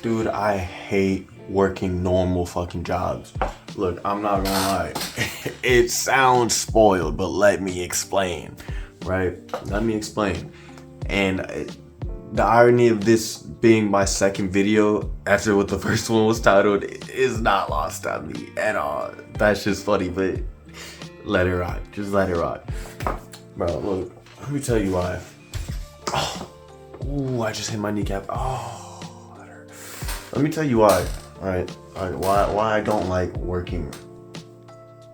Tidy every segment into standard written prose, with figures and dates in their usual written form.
Dude, I hate working normal fucking jobs. Look, I'm not gonna lie. It sounds spoiled, but let me explain, right? Let me explain. And the irony of this being my second video after what the first one was titled is not lost on me at all. That's just funny, but let it rock. Just let it rock. Bro, look, let me tell you why. Ooh, I just hit my kneecap. Oh, that hurt. Let me tell you why. All right. Why I don't like working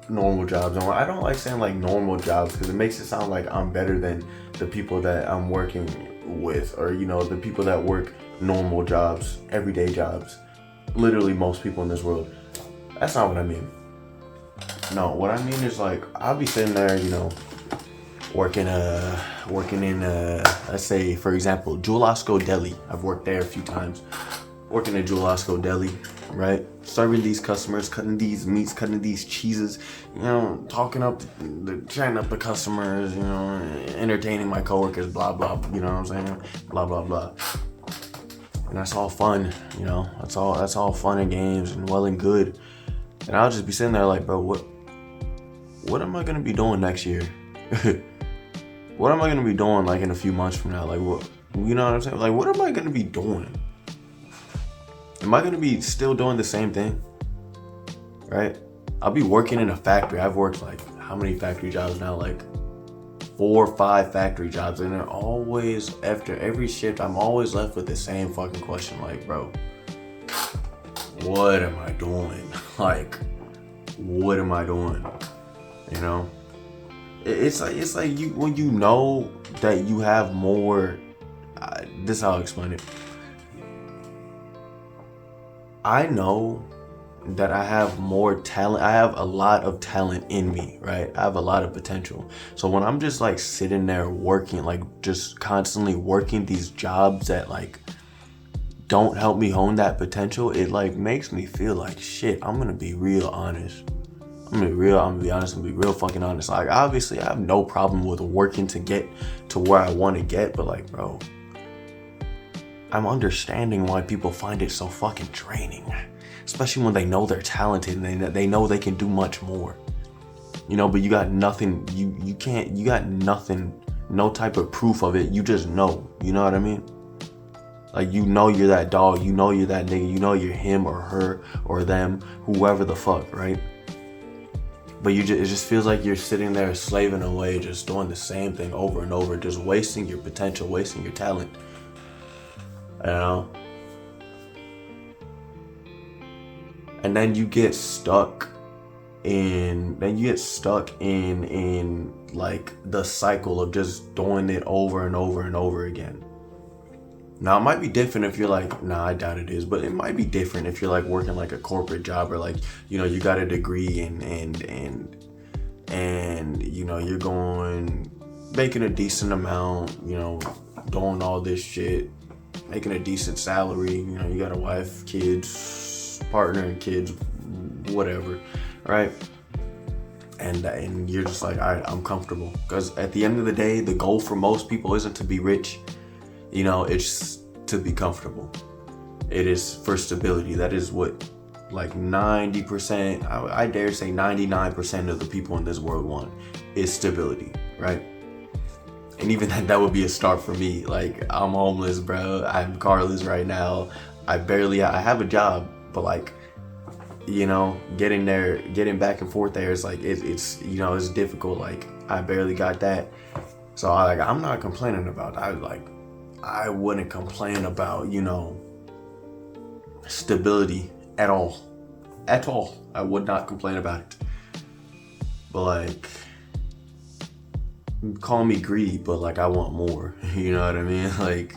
normal jobs, and why I don't like saying like normal jobs, because it makes it sound like I'm better than the people that I'm working with, or the people that work normal jobs, everyday jobs. Literally most people in this world. That's not what I mean. No, what I mean is like I'll be sitting there, working in let's say for example Jewel Osco Deli. I've worked there a few times. Working at Jewel Osco Deli, right? Serving these customers, cutting these meats, cutting these cheeses, talking up, chatting up the customers, entertaining my coworkers, blah blah. You know what I'm saying? Blah blah blah. And that's all fun, That's all fun and games and well and good. And I'll just be sitting there like, bro, what am I gonna be doing next year? What am I gonna be doing like in a few months from now? Like what? You know what I'm saying? Like what am I gonna be doing? Am I gonna be still doing the same thing? Right? I'll be working in a factory. I've worked like how many factory jobs now? Like 4 or 5 factory jobs, and they're always, after every shift, I'm always left with the same fucking question. Like, bro, what am I doing? Like, what am I doing? It's like you, when you know that you have more. This is how I'll explain it. I know that I have more talent. I have a lot of talent in me, right? I have a lot of potential. So when I'm just like sitting there working, like just constantly working these jobs that like don't help me hone that potential, it like makes me feel like shit. I'm gonna be real honest. I'm gonna be honest and be real fucking honest. Like obviously I have no problem with working to get to where I want to get, but like, bro, I'm understanding why people find it so fucking draining, especially when they know they're talented and they know they can do much more, but you got nothing, you got nothing, no type of proof of it. You just know, you know what I mean? Like, you're that dog, you're that nigga, you're him or her or them, whoever the fuck, right? But it just feels like you're sitting there slaving away, just doing the same thing over and over, just wasting your potential, wasting your talent. And then you get stuck in like the cycle of just doing it over and over and over again. Now it might be different if you're like, nah, I doubt it is, but it might be different if you're like working like a corporate job, or like, you got a degree and you're going, making a decent amount, doing all this shit, making a decent salary, you got a wife, kids, partner and kids, whatever, right? And you're just like, all right, I'm comfortable. Because at the end of the day, the goal for most people isn't to be rich, it's to be comfortable. It is for stability. That is what like 90%, I dare say 99% of the people in this world want, is stability, right? And even that would be a start for me. Like, I'm homeless, bro. I'm carless right now. I have a job, but like, getting back and forth there is like, it's it's difficult. Like, I barely got that. So I'm not complaining about that. I wouldn't complain about, stability at all. At all. I would not complain about it. But like, call me greedy, but like, I want more. You know what I mean? Like,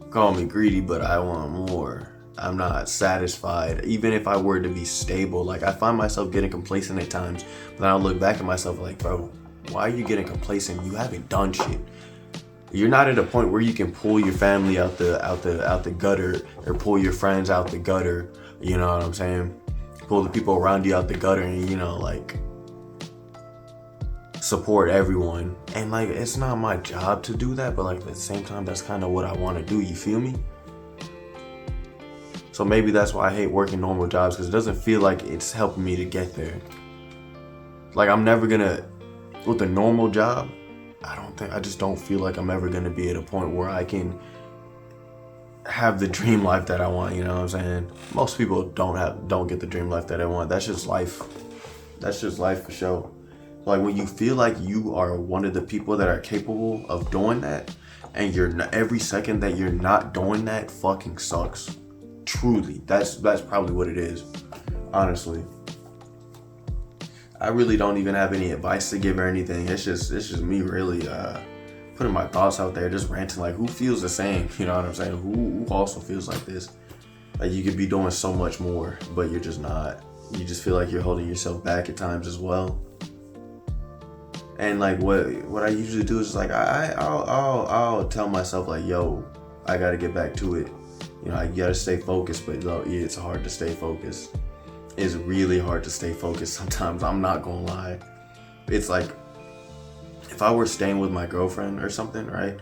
call me greedy, but I want more. I'm not satisfied. Even if I were to be stable, like, I find myself getting complacent at times. But then I'll look back at myself like, bro, why are you getting complacent? You haven't done shit. You're not at a point where you can pull your family out the gutter, or pull your friends out the gutter. You know what I'm saying? Pull the people around you out the gutter, and like, support everyone. And like, it's not my job to do that, but like, at the same time, that's kind of what I want to do. You feel me? So maybe that's why I hate working normal jobs, because it doesn't feel like it's helping me to get there. Like I'm never gonna, with a normal job, I just don't feel like I'm ever gonna be at a point where I can have the dream life that I want, you know what I'm saying? Most people don't get the dream life that I want. That's just life. That's just life for sure. Like when you feel like you are one of the people that are capable of doing that, and every second that you're not doing that fucking sucks. Truly, that's probably what it is. Honestly, I really don't even have any advice to give or anything. It's just me really putting my thoughts out there, just ranting. Like, who feels the same? You know what I'm saying? Who also feels like this? Like you could be doing so much more, but you're just not. You just feel like you're holding yourself back at times as well. And like what I usually do is like I'll tell myself like, yo, I gotta get back to it. You know, you gotta stay focused, but it's hard to stay focused. It's really hard to stay focused sometimes. I'm not gonna lie. It's like if I were staying with my girlfriend or something, right?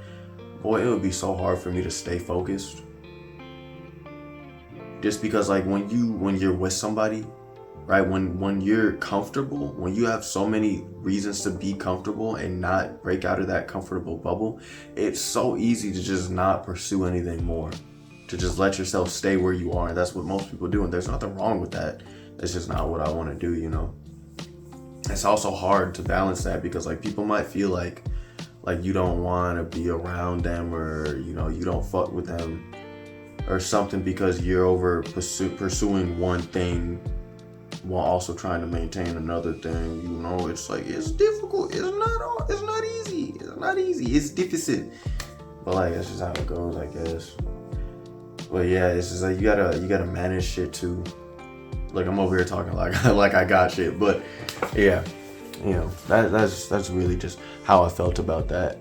Boy, it would be so hard for me to stay focused. Just because like when you're with somebody, right? When you're comfortable, when you have so many reasons to be comfortable and not break out of that comfortable bubble, it's so easy to just not pursue anything more. To just let yourself stay where you are. And that's what most people do. And there's nothing wrong with that. It's just not what I want to do, you know? It's also hard to balance that because like people might feel like you don't want to be around them, or, you know, you don't fuck with them or something because you're over pursuing one thing while also trying to maintain another thing. You know, it's like, it's difficult. It's not easy. It's not easy. It's difficult. But like, that's just how it goes, I guess. But yeah, it's just like you gotta manage shit too. Like I'm over here talking like I got shit, but yeah, you know, that's really just how I felt about that.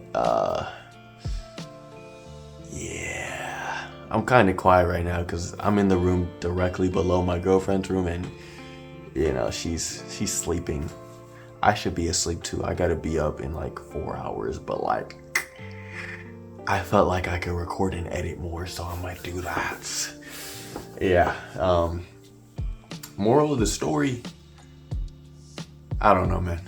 Yeah, I'm kind of quiet right now because I'm in the room directly below my girlfriend's room, and you know she's sleeping. I should be asleep too. I gotta be up in like 4 hours, but like I felt like I could record and edit more, so I might do that. Yeah. Moral of the story, I don't know, man.